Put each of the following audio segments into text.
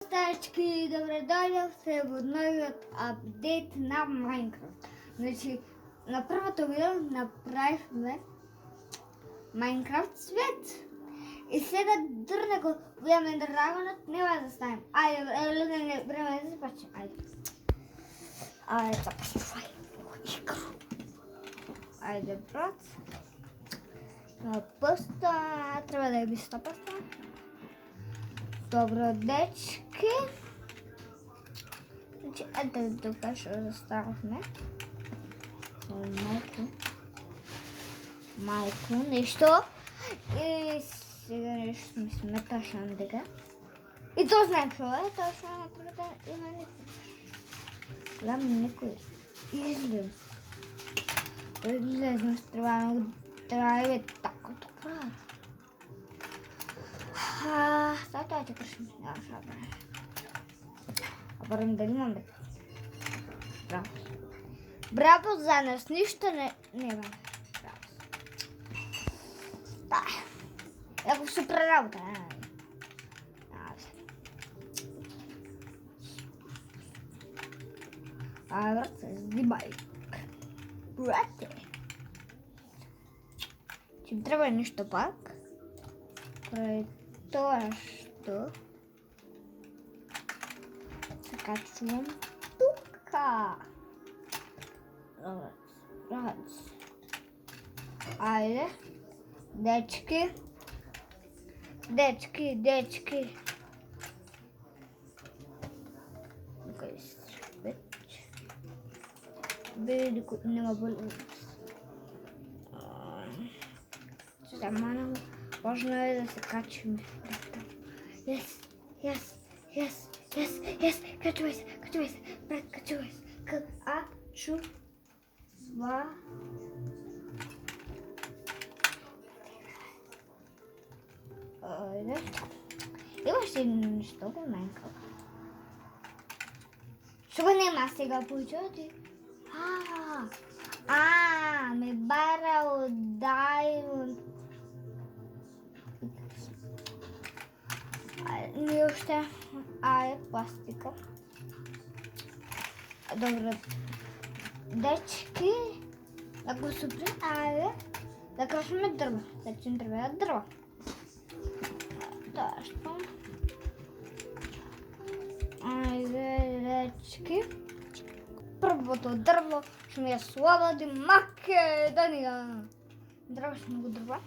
Стачки, добре доля, це в новият апдейт на Майнкрафт. Значи, на първото видео направихме Майнкрафт свет. И сега дърна го гледаме драгонът, няма да ставим. Айде, време да започнем. Айде, започвай. Айде, брат. Пъста, трябва да е биста пъста. Добро, дечки. Значи, ето тук ще заставахме. Малко нещо. И сега нещо сме сметашен дега. И то знаем какво е. То ще направя има никой. Гледам никой. Излез. Излезем с трябва да е тако добра. Това ти кръщам. Абарим дали имаме. Браво. Браво за нас. Нищо не имаме. Браво. Да. Ако супер работа. Брат, се сдибай. Брате. Ще ми трябва нещо пак. Прави това, що се качвам тука. Раз. Айде. Дечки. Дечки. Били, които няма бъде. Само важно е да се качим. Yes. Качвай се. Брат, качвай се. Айде. Имаш ли нещо в Майнкрафт? Що нема сега получати? Ме бара от Даймонд. И още пластика. Добре. Дечки. Ако супри, да крашваме дърва. Значи трябва дърва. Точно. Айде, дечки. Първото дърво ще ми е слава да Македония. Дърва ще много дърва.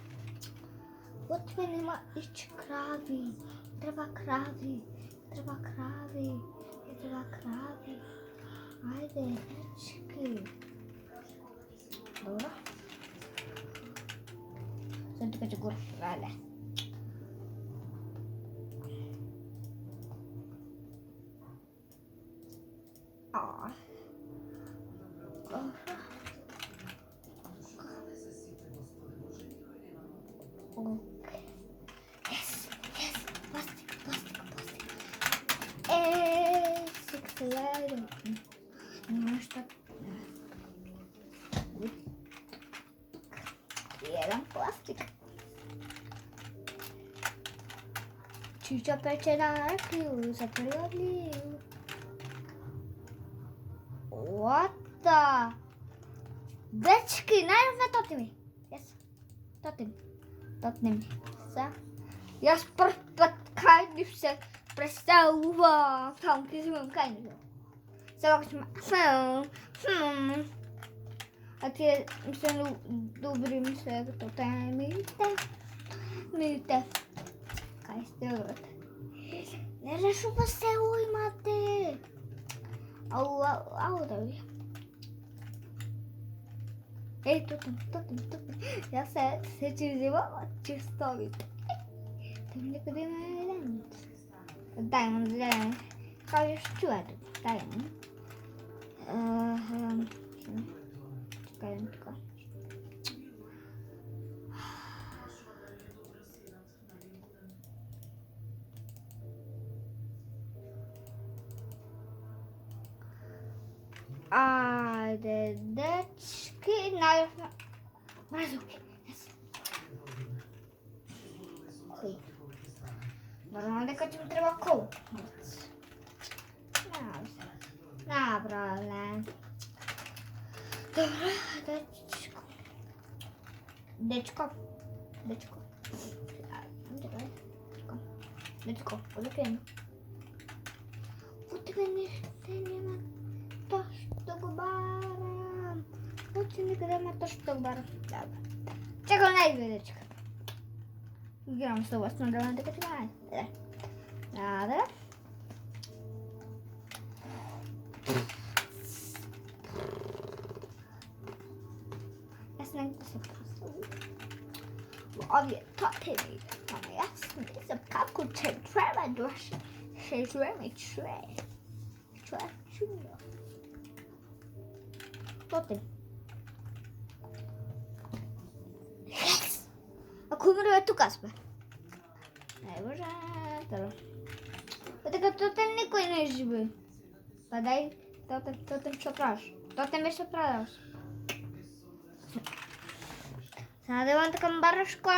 От мен има и крави. Трябва крави. Айде, дечки. Добре. Сега тук ще го разправя. Jedan plastik. Čiča peče na rakiju, zaprijavljiv. What the? Dečki, najrovne totim mi. Yes. Totim. Jaz prv kaj bi se predstavljal, tam, ki sem kaj ne bil. Сега а те се добрим се като темите. Кай сте, брат? Не решува село имате. Ау да ви. Ей, тутим. Я се че взема чистовите. Там никъде не е ден. Даймонд зелен. Кажеш чуете. Даймонд. Чекаем така. Айде, дечки, най-важно. Мразоки. Нормално дека ти ми трябва кол. Naprawdę. Dobra, deczko. Deczko, polepiej. Nie ma toż do bara. Nie ma toż do bara. Dobra. Czego najwyżej? Gram z tą własną drogą, tylko trzymaj. Dobra. Jasne, to się pasuje. Bo obie to ty mi mamy jasne. Zapałku czy trzeba dość. Się złemy trzeba. To ty. Yes! A kumruję tu kasę. Najboże, dobra. Dlatego to ten nie koniec żywy. Badaj, to ten przepraszam. To ten jeszcze przepraszam. Zadałam taką baraszką.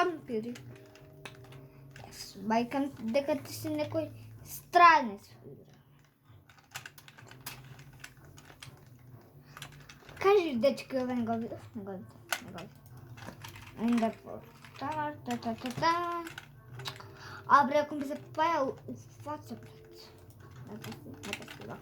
Bajkan dekatysy nekoj strane. Кажи дечки овен го видов, не го видов. Ainda ta. Abre, ako bi se pojao u faca, bret. Ne pa se da